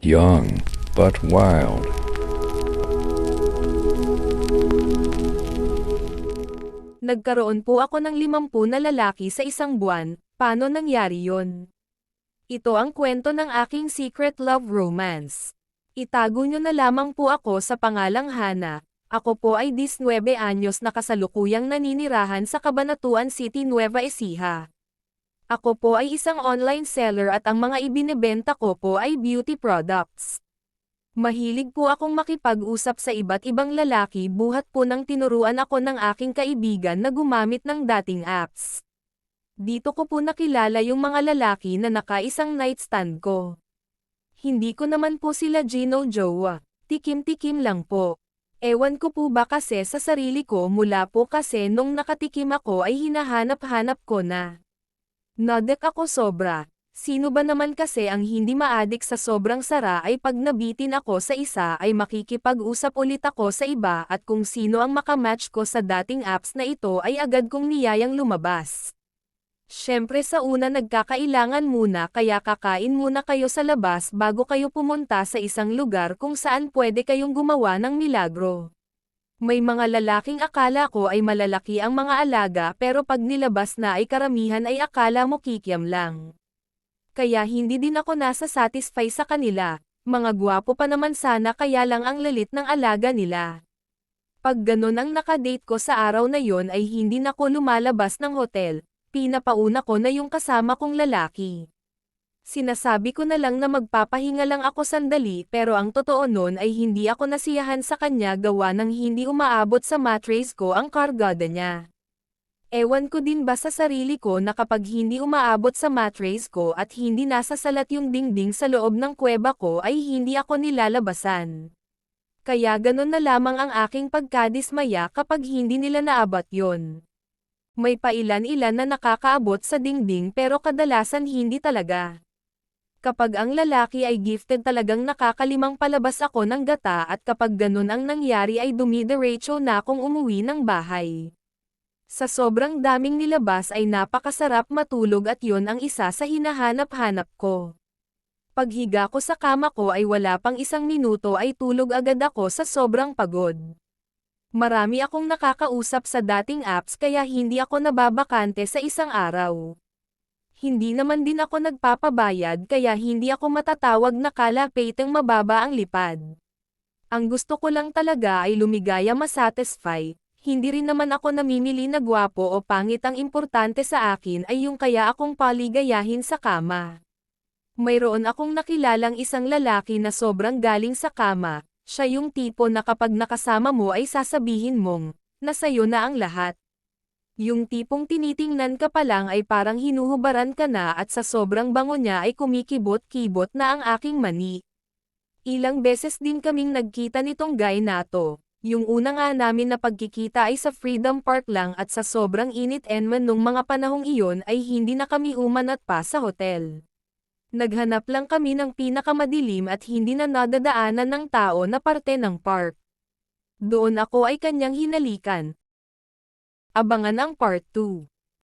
Young but wild. Nagkaroon po ako ng 50 na lalaki sa isang buwan, paano nangyari yon? Ito ang kwento ng aking secret love romance. Itago nyo na lamang po ako sa pangalang Hana. Ako po ay 19 anyos na kasalukuyang naninirahan sa Cabanatuan City, Nueva Ecija. Ako po ay isang online seller at ang mga ibinebenta ko po ay beauty products. Mahilig po akong makipag-usap sa iba't ibang lalaki buhat po nang tinuruan ako ng aking kaibigan na gumamit ng dating apps. Dito ko po nakilala yung mga lalaki na nakaisang nightstand ko. Hindi ko naman po sila Gino jowa, tikim-tikim lang po. Ewan ko po ba kasi sa sarili ko mula po kasi nung nakatikim ako ay hinahanap-hanap ko na. Nadek ako sobra. Sino ba naman kasi ang hindi maadik sa sobrang sara ay pag nabitin ako sa isa ay makikipag-usap ulit ako sa iba at kung sino ang makamatch ko sa dating apps na ito ay agad kong niyayang lumabas. Siyempre sa una nagkakailangan muna kaya kakain muna kayo sa labas bago kayo pumunta sa isang lugar kung saan pwede kayong gumawa ng milagro. May mga lalaking akala ko ay malalaki ang mga alaga pero pag nilabas na ay karamihan ay akala mo kikiam lang. Kaya hindi din ako nasa-satisfy sa kanila, mga gwapo pa naman sana kaya lang ang lalit ng alaga nila. Pag ganun ang nakadate ko sa araw na yon ay hindi na ko lumalabas ng hotel, pinapauna ko na yung kasama kong lalaki. Sinasabi ko na lang na magpapahinga lang ako sandali pero ang totoo nun ay hindi ako nasiyahan sa kanya gawa ng hindi umaabot sa mattress ko ang kargada niya. Ewan ko din ba sa sarili ko na kapag hindi umaabot sa mattress ko at hindi nasasalat yung dingding sa loob ng kuweba ko ay hindi ako nilalabasan. Kaya ganun na lamang ang aking pagkadismaya kapag hindi nila naabot yon. May pailan-ilan na nakakaabot sa dingding pero kadalasan hindi talaga. Kapag ang lalaki ay gifted talagang nakakalimang palabas ako ng gata at kapag ganun ang nangyari ay dumidiretso na akong umuwi ng bahay. Sa sobrang daming nilabas ay napakasarap matulog at yon ang isa sa hinahanap-hanap ko. Paghiga ko sa kama ko ay wala pang 1 minuto ay tulog agad ako sa sobrang pagod. Marami akong nakakausap sa dating apps kaya hindi ako nababakante sa isang araw. Hindi naman din ako nagpapabayad kaya hindi ako matatawag na kalapiteng mababa ang lipad. Ang gusto ko lang talaga ay lumigaya masatisfy, hindi rin naman ako namimili na gwapo o pangit ang importante sa akin ay yung kaya akong paligayahin sa kama. Mayroon akong nakilalang isang lalaki na sobrang galing sa kama, siya yung tipo na kapag nakasama mo ay sasabihin mong, na sa'yo na ang lahat. Yung tipong tinitingnan ka pa lang ay parang hinuhubaran ka na at sa sobrang bango niya ay kumikibot-kibot na ang aking mani. Ilang beses din kaming nagkita nitong guy na to. Yung una nga namin na pagkikita ay sa Freedom Park lang at sa sobrang init enman nung mga panahong iyon ay hindi na kami umanat pa sa hotel. Naghanap lang kami ng pinakamadilim at hindi na nadadaanan ng tao na parte ng park. Doon ako ay kanyang hinalikan. Abangan ang part 2.